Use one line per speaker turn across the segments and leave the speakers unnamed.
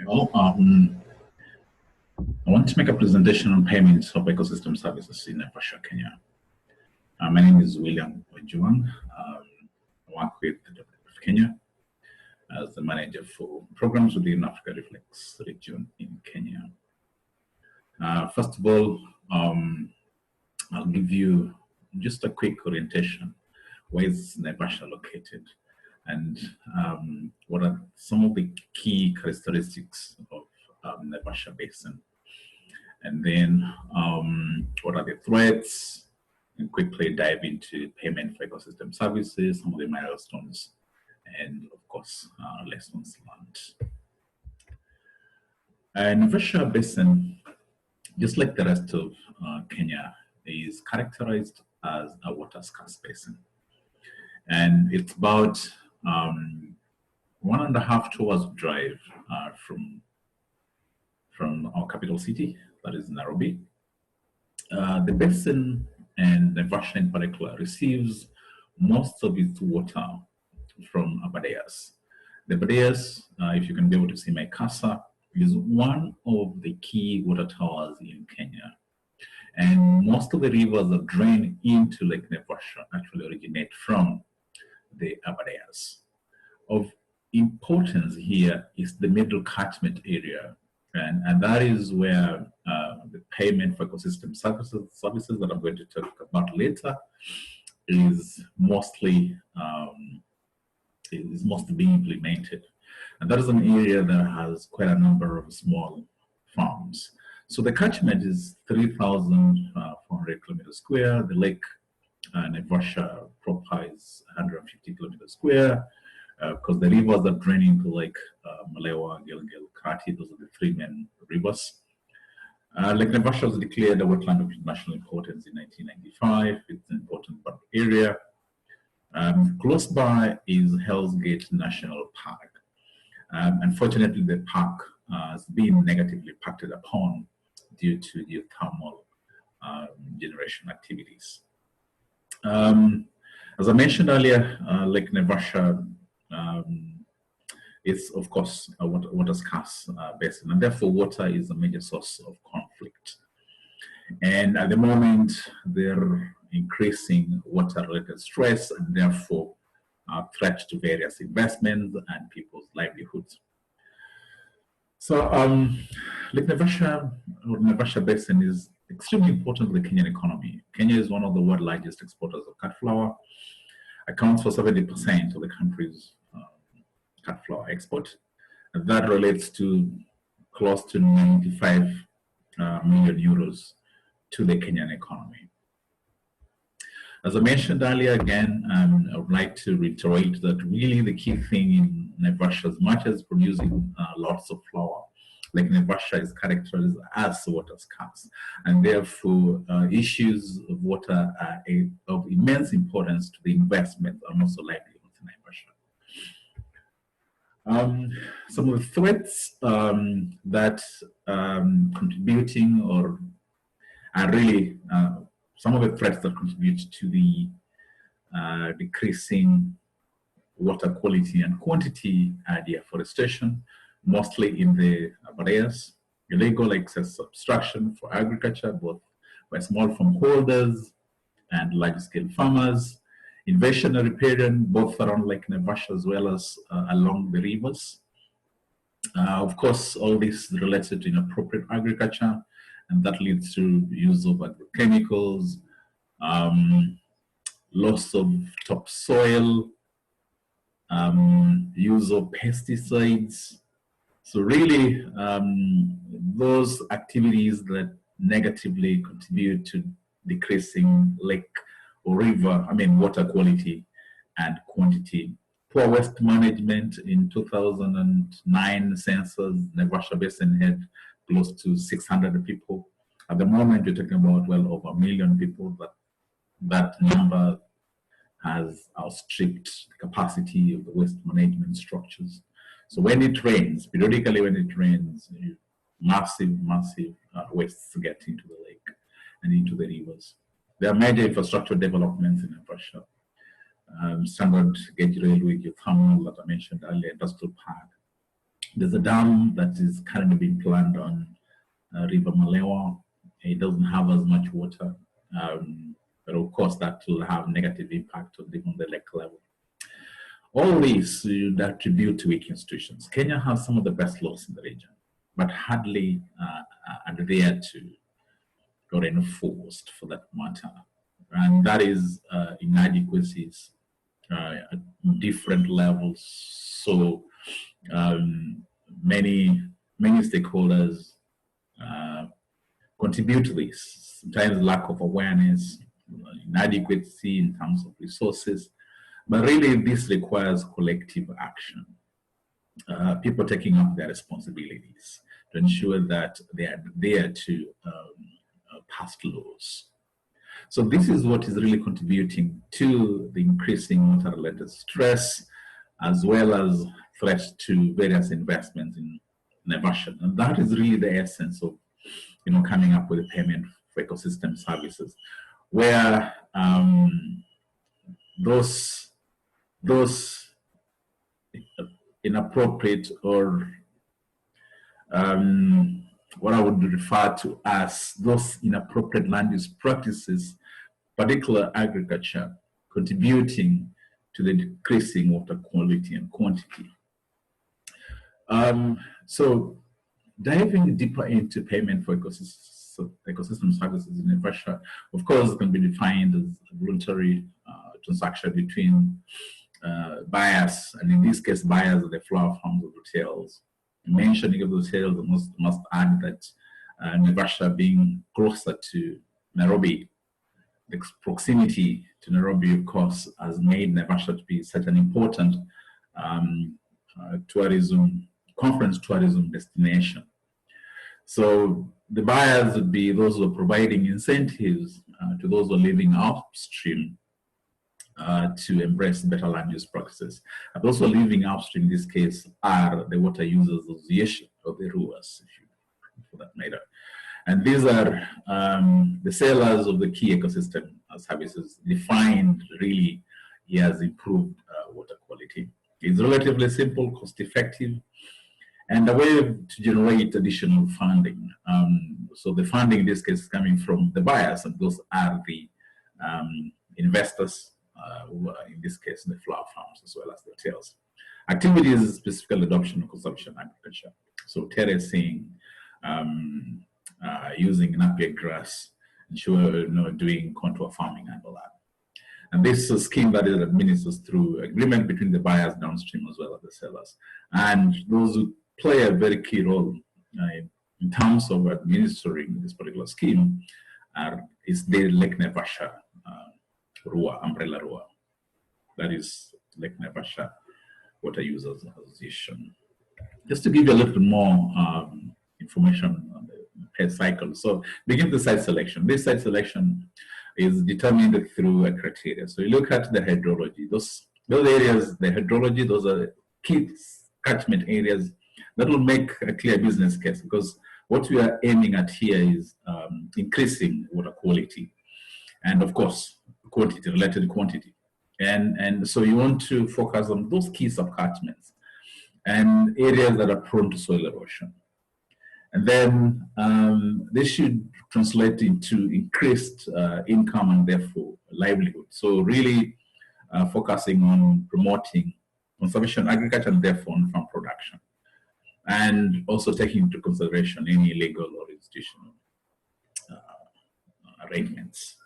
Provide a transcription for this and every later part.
Well, I want to make a presentation on payments of ecosystem services in Naivasha, Kenya. My name is William Ojwang. I work with the WWF Kenya as the manager for programs within Africa Reflex region in Kenya. First of all, I'll give you just a quick orientation. Where is Naivasha located? And what are some of the key characteristics of Naivasha Basin? And then what are the threats? And quickly dive into payment for ecosystem services, some of the milestones, and of course, lessons learned. Naivasha Basin, just like the rest of Kenya, is characterized as a water scarce basin. And it's about 1.5 hours drive from our capital city, that is Nairobi. The basin, and Naivasha in particular, receives most of its water from Abadeas. The Abadeas, if you can be able to see my cursor, is one of the key water towers in Kenya. And most of the rivers that drain into Lake Naivasha actually originate from the Abadeas. Of importance here is the middle catchment area, and that is where the payment for ecosystem services that I'm going to talk about later is mostly being implemented. And that is an area that has quite a number of small farms. So the catchment is 3,400 kilometers square. The lake Naivasha proper is 150 kilometers square, because the rivers that drain into Lake Malewa, Gilgil, Kati, those are the three main rivers. Lake Naivasha was declared a wetland of international importance in 1995. It's an important bird area. Close by is Hell's Gate National Park. Unfortunately, the park has been negatively impacted upon due to geothermal generation activities. As I mentioned earlier, Lake Naivasha is, of course, a water scarce basin, and therefore water is a major source of conflict. And at the moment, they're increasing water-related stress and therefore threat to various investments and people's livelihoods. So Lake Naivasha, or Naivasha Basin, is extremely important to the Kenyan economy. Kenya is one of the world's largest exporters of cut flour, accounts for 70% of the country's cut flour export. And that relates to close to 95 million euros to the Kenyan economy. As I mentioned earlier, again, I would like to reiterate that really the key thing in Naivasha, as much as producing lots of flour, Lake Naivasha is characterized as water scarce, and therefore issues of water are of immense importance to the investment and also livelihoods in Naivasha. Some of the threats that contributing or are really some of the threats that contribute to the decreasing water quality and quantity are deforestation, mostly in the Abadeas, illegal excess obstruction for agriculture, both by small farm holders and large-scale farmers, invasion and riparian, both around Lake Naivasha as well as along the rivers. Of course, all this is related to inappropriate agriculture, and that leads to use of agrochemicals, loss of topsoil, use of pesticides. So really, those activities that negatively contribute to decreasing lake or river, water quality and quantity. Poor waste management. In 2009 census, Naivasha Basin had close to 600 people. At the moment, we're talking about well over 1 million people, but that number has outstripped the capacity of the waste management structures. So when it rains, periodically when it rains, massive wastes get into the lake and into the rivers. There are major infrastructure developments in Naivasha. Standard gauge railway, geothermal that I mentioned earlier, industrial park, There's a dam that is currently being planned on River Malewa. It doesn't have as much water, but of course that will have negative impact on the lake level. All these you'd attribute to weak institutions. Kenya has some of the best laws in the region, but hardly adhered to or enforced for that matter. And that is inadequacies at different levels. So many stakeholders contribute to this. Sometimes lack of awareness, inadequacy in terms of resources, but really this requires collective action. People taking up their responsibilities to ensure that they are there to pass laws. So this is what is really contributing to the increasing water-related stress, as well as threats to various investments in Naivasha. And that is really the essence of, coming up with a payment for ecosystem services, where those inappropriate or what I would refer to as those inappropriate land use practices, particular agriculture, contributing to the decreasing water quality and quantity. So diving deeper into payment for ecosystem services in Naivasha, of course, can be defined as a voluntary transaction between buyers, and in this case, buyers of the flower farms of hotels. Mentioning of those hotels, must add that Naivasha being closer to Nairobi, the proximity to Nairobi, of course, has made Naivasha to be such an important conference tourism destination. So the buyers would be those who are providing incentives to those who are living upstream to embrace better land use practices. And those who are living upstream in this case are the Water Users Association, or the RUAS, for that matter. And these are the sellers of the key ecosystem services, defined really as improved water quality. It's relatively simple, cost-effective, and a way to generate additional funding. So the funding in this case is coming from the buyers, and those are the investors, who are in this case the flower farms as well as the hotels. Activities specifically adoption of consumption agriculture. So terracing, using napier grass, doing contour farming and all that. And this is a scheme that is administered through agreement between the buyers downstream as well as the sellers. And those who play a very key role in terms of administering this particular scheme is the Lake Naivasha RUA, umbrella RUA. That is Lake Naivasha Water Users Association. Just to give you a little more information on the PES cycle. So begin the site selection. This site selection is determined through a criteria. So you look at the hydrology. Those areas, the hydrology, those are key catchment areas that will make a clear business case, because what we are aiming at here is increasing water quality, and of course, quantity, related quantity. And so you want to focus on those key subcatchments and areas that are prone to soil erosion. And then this should translate into increased income and therefore livelihood. So really focusing on promoting conservation agriculture and therefore on farm production. And also taking into consideration any legal or institutional arrangements.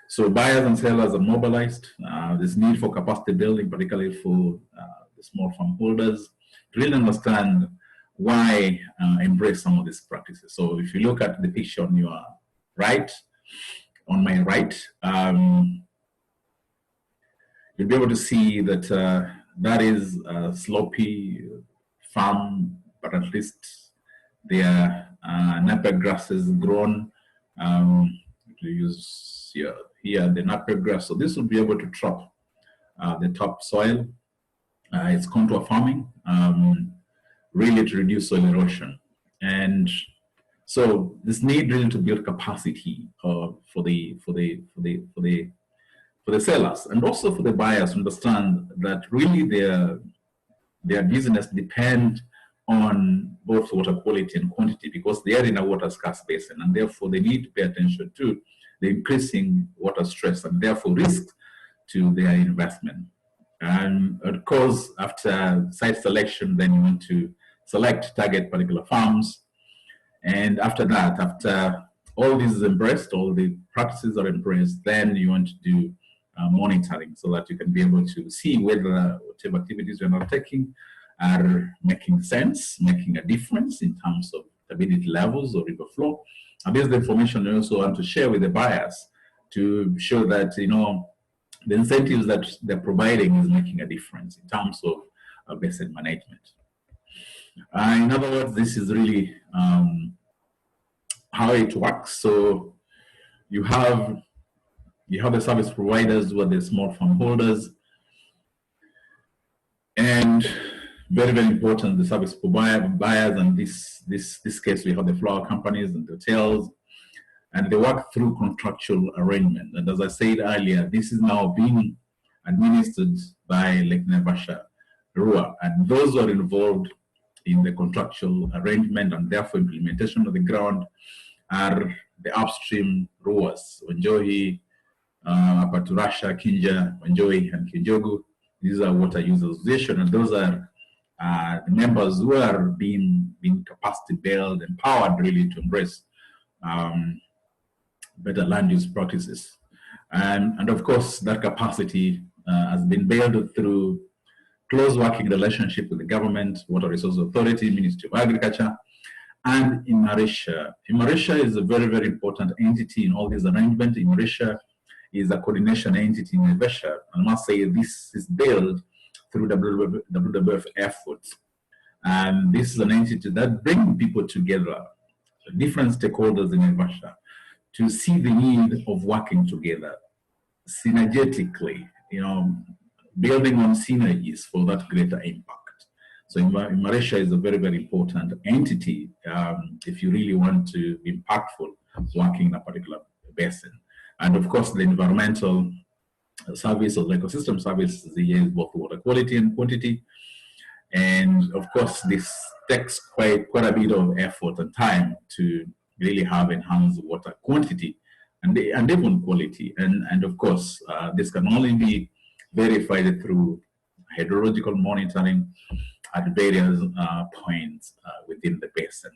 So buyers and sellers are mobilized. There's need for capacity building, particularly for the small farm holders, to really understand why embrace some of these practices. So if you look at the picture on your right, on my right, you'll be able to see that that is a slopey farm, but at least there are napier grasses grown. To use here the napier grass. So this will be able to trap the top soil. It's contour farming, really to reduce soil erosion. And so this need really to build capacity for the sellers and also for the buyers to understand that really their business depend on both water quality and quantity, because they are in a water scarce basin, and therefore they need to pay attention to the increasing water stress and therefore risk to their investment. And of course, after site selection, then you want to select target particular farms. And after that, after all this is embraced, all the practices are embraced, then you want to do monitoring so that you can be able to see whether whatever activities you're not taking are making sense, making a difference in terms of stability levels or river flow. And this is the information you also want to share with the buyers to show that, you know, the incentives that they're providing is making a difference in terms of basin management. In other words, this is really how it works. So you have the service providers who are the small farm holders, and very, very important, the service buyers, and this case we have the flower companies and the hotels, and they work through contractual arrangement. And as I said earlier, this is now being administered by Lake Naivasha RUA, and those who are involved in the contractual arrangement and therefore implementation of the ground are the upstream RUAs, Wanjohi, Apaturasha, Kinja, Wanjohi, and Kijogu. These are water users association, and those are the members who are being capacity built, empowered really to embrace better land use practices. And of course, that capacity has been built through close working relationship with the government, Water Resources Authority, Ministry of Agriculture, and Naivasha. Naivasha is a very, very important entity in all these arrangements. Naivasha is a coordination entity in Naivasha. I must say this is built through WWF efforts. And this is an entity that brings people together, different stakeholders in Naivasha, to see the need of working together synergetically, you know, building on synergies for that greater impact. So Naivasha is a very, very important entity if you really want to be impactful working in a particular basin. And of course, the environmental service or the ecosystem service is both water quality and quantity. And of course, this takes quite a bit of effort and time to really have enhanced water quantity and even quality. And of course, this can only be verified through hydrological monitoring at various points within the basin.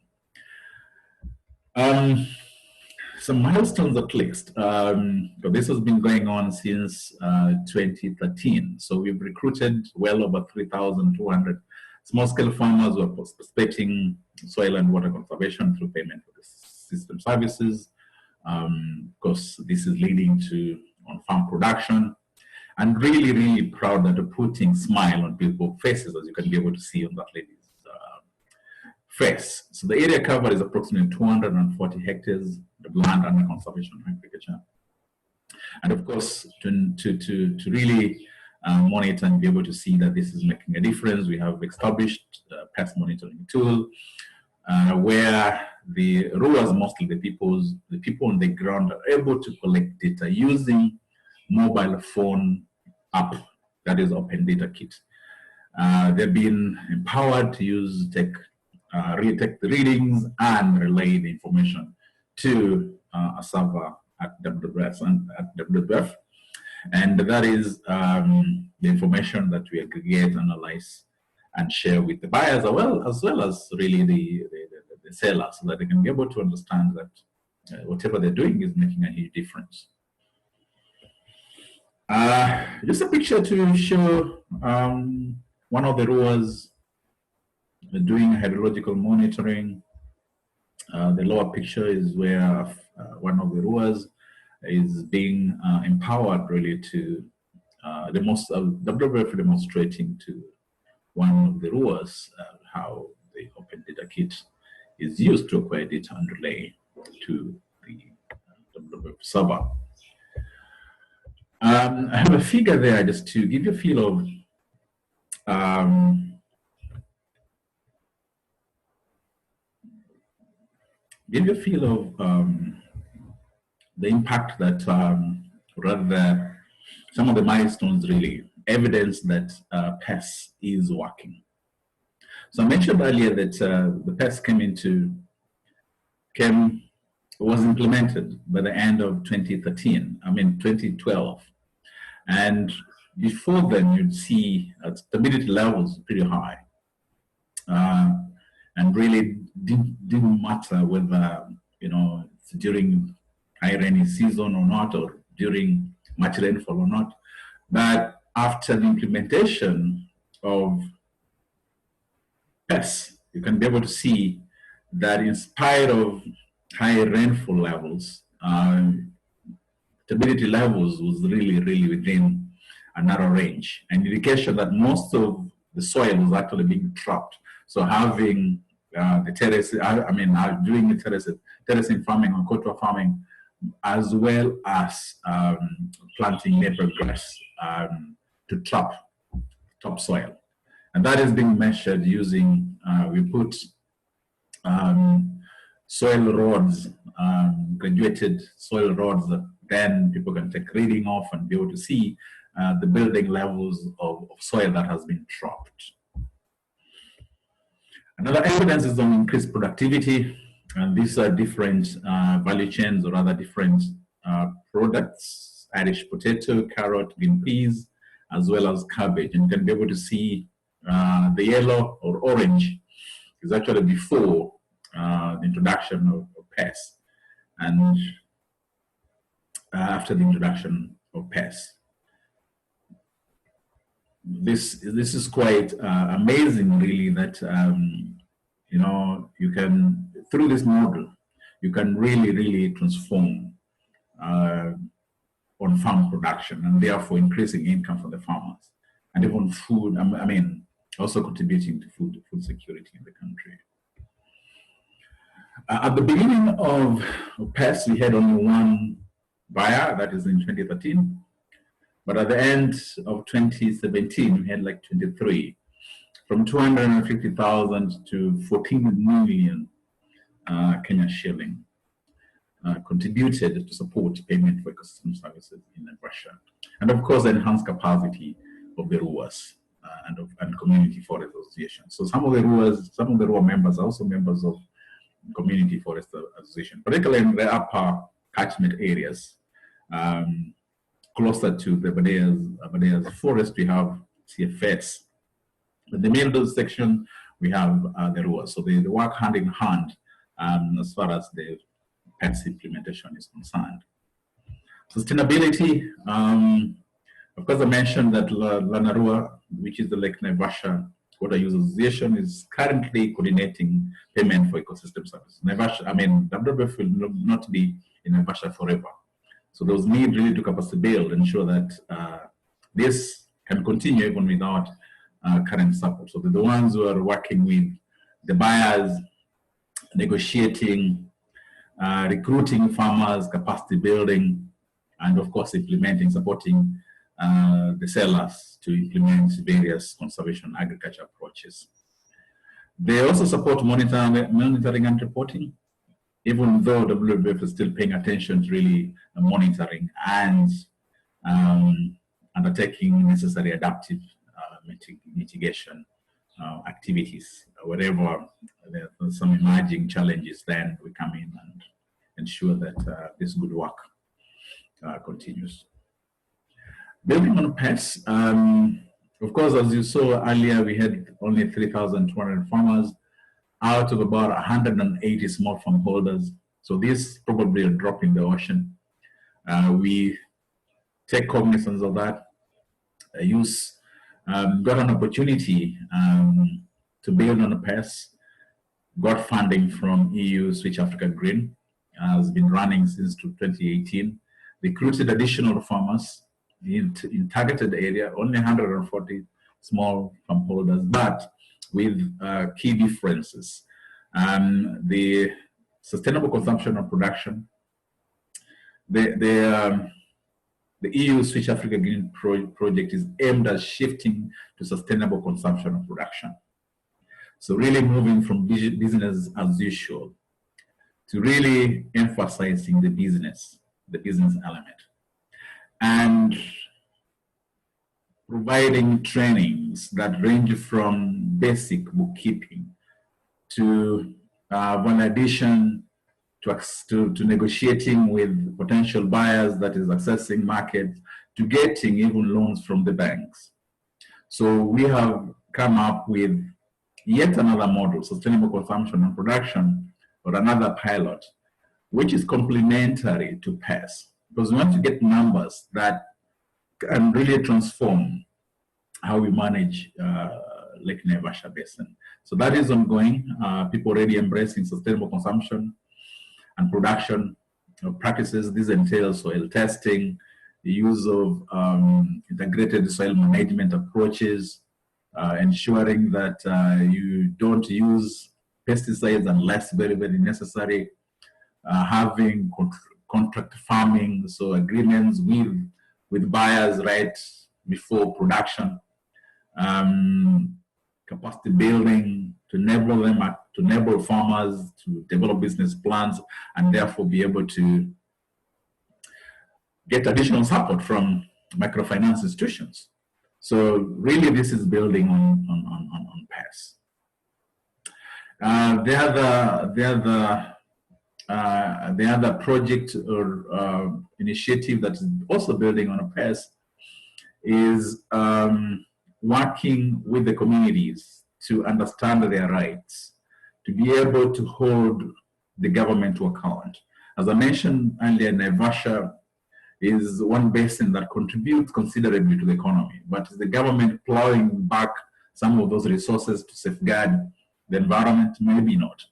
Some milestones at least. But this has been going on since 2013. So we've recruited well over 3,200 small-scale farmers who are participating in soil and water conservation through payment for the system services. Of course, this is leading to on-farm production. And really, really proud that we're putting smile on people's faces, as you can be able to see on that lady's face. So the area covered is approximately 240 hectares of land under conservation agriculture. And of course, to really monitor and be able to see that this is making a difference, we have established a pest monitoring tool where the rulers, mostly the people on the ground, are able to collect data using mobile phone app, that is Open Data Kit. They've been empowered to use take the readings and relay the information to a server at WWF. And that is the information that we aggregate, analyze, and share with the buyers as well as really the sellers, so that they can be able to understand that whatever they're doing is making a huge difference. Just a picture to show one of the rowers doing hydrological monitoring. The lower picture is where one of the rowers is being empowered really to WWF demonstrating to one of the rowers how the Open Data Kit is used to acquire data and relay to the WWF server. I have a figure there just to give you a feel of the impact that rather some of the milestones really evidence that PES is working. So I mentioned earlier that the PES was implemented by the end of 2012. And before then, you'd see stability levels pretty high. And really didn't matter whether, it's during high rainy season or not, or during much rainfall or not. But after the implementation of PES, you can be able to see that in spite of high rainfall levels, stability levels was really, really within a narrow range, an indication that most of the soil was actually being trapped. So having the terrace, doing the terracing farming or contour farming, as well as planting napier grass to trap topsoil. And that is being measured using, we put soil rods, graduated soil rods that then people can take reading off and be able to see the building levels of soil that has been trapped. Another evidence is on increased productivity, and these are different value chains or other different products: Irish potato, carrot, green peas, as well as cabbage. And you can be able to see the yellow or orange is actually before the introduction of PES, and after the introduction of PES. This is quite amazing, really, that you can, through this model, you can really transform on-farm production, and therefore increasing income for the farmers, and even food. Also contributing to food security in the country. At the beginning of PES, we had only one buyer, that is in 2013. But at the end of 2017, we had like 23, from 250,000 to 14 million Kenya shilling contributed to support payment for ecosystem services in Naivasha. And of course, the enhanced capacity of the RUAs and community forest associations. So some of the RUA members are also members of community forest association, particularly in the upper catchment areas. Closer to the Abadeas forest, we have CFS. In the middle section, we have the RUA. So they work hand in hand as far as the PES implementation is concerned. Sustainability, of course, I mentioned that LANARUA, which is the Lake Naivasha Water Use Association, is currently coordinating payment for ecosystem services. WWF will not be in Naivasha forever. So there was need really to capacity build, ensure that this can continue even without current support. So they're the ones who are working with the buyers, negotiating, recruiting farmers, capacity building, and of course implementing, supporting the sellers to implement various conservation agriculture approaches. They also support monitoring and reporting, even though WWF is still paying attention to really monitoring and undertaking necessary adaptive mitigation activities. Wherever there's some emerging challenges, then we come in and ensure that this good work continues. Building on PES, of course, as you saw earlier, we had only 3,200 farmers out of about 180 small farm holders. So this probably a drop in the ocean. We take cognizance of that. Got an opportunity to build on a PES, got funding from EU Switch Africa Green, has been running since 2018, recruited additional farmers in targeted area, only 140 small farm holders, but with key differences. The sustainable consumption of production, the EU Switch Africa Green project is aimed at shifting to sustainable consumption of production. So really moving from business as usual to really emphasizing the business element. And providing trainings that range from basic bookkeeping to validation to negotiating with potential buyers, that is accessing markets, to getting even loans from the banks. So we have come up with yet another model, sustainable consumption and production, or another pilot, which is complementary to PES, because we want to get numbers that can really transform how we manage Lake Naivasha Basin. So that is ongoing. People already embracing sustainable consumption and production practices. This entails soil testing, the use of integrated soil management approaches, ensuring that you don't use pesticides unless very, very necessary, having contract farming, so agreements with buyers right before production, capacity building to enable farmers to develop business plans and therefore be able to get additional support from microfinance institutions. So really this is building on PES. The other project or initiative that is also building on a PES is working with the communities to understand their rights, to be able to hold the government to account. As I mentioned earlier, Naivasha is one basin that contributes considerably to the economy, but is the government plowing back some of those resources to safeguard the environment? Maybe not.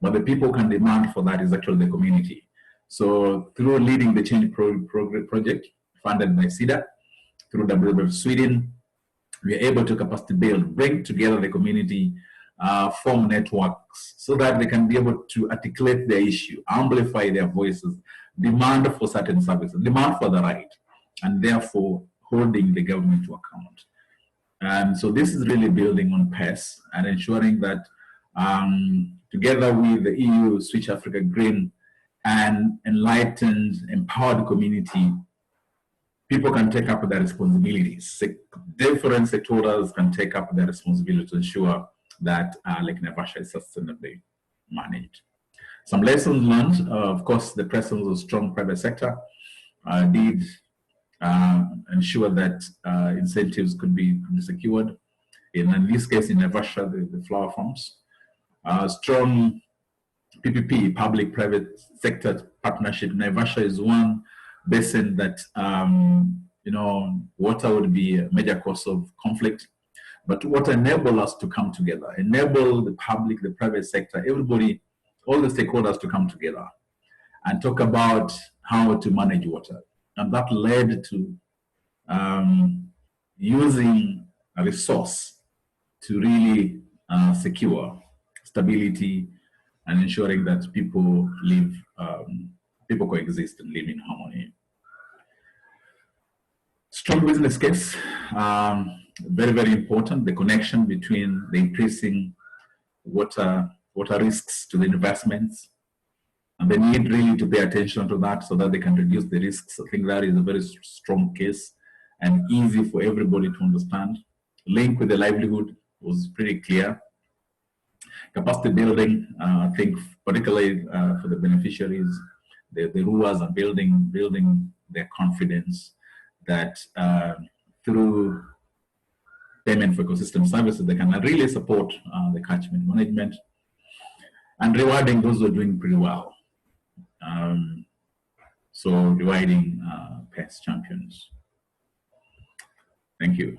But the people can demand for that is actually the community. So through leading the change project funded by CEDA, through WWF Sweden, we are able to capacity build, bring together the community, form networks so that they can be able to articulate their issue, amplify their voices, demand for certain services, demand for the right, and therefore holding the government to account. And so this is really building on PES and ensuring that together with the EU, Switch Africa Green, and enlightened, empowered community, people can take up their responsibilities. Different stakeholders can take up their responsibility to ensure that Lake Naivasha is sustainably managed. Some lessons learned, of course, the presence of strong private sector did ensure that incentives could be secured. In this case, in Naivasha, the flower farms. Strong PPP, public-private sector partnership. Naivasha is one basin that, water would be a major cause of conflict. But what enable us to come together, enable the public, the private sector, everybody, all the stakeholders to come together and talk about how to manage water. And that led to using a resource to really secure stability and ensuring that people live, people coexist and live in harmony. Strong business case, very, very important. The connection between the increasing water risks to the investments, and they need really to pay attention to that so that they can reduce the risks. I think that is a very strong case and easy for everybody to understand. Link with the livelihood was pretty clear. Capacity building, I think particularly for the beneficiaries, the rulers are building their confidence that through payment for ecosystem services, they can really support the catchment management and rewarding those who are doing pretty well. So rewarding PES champions. Thank you.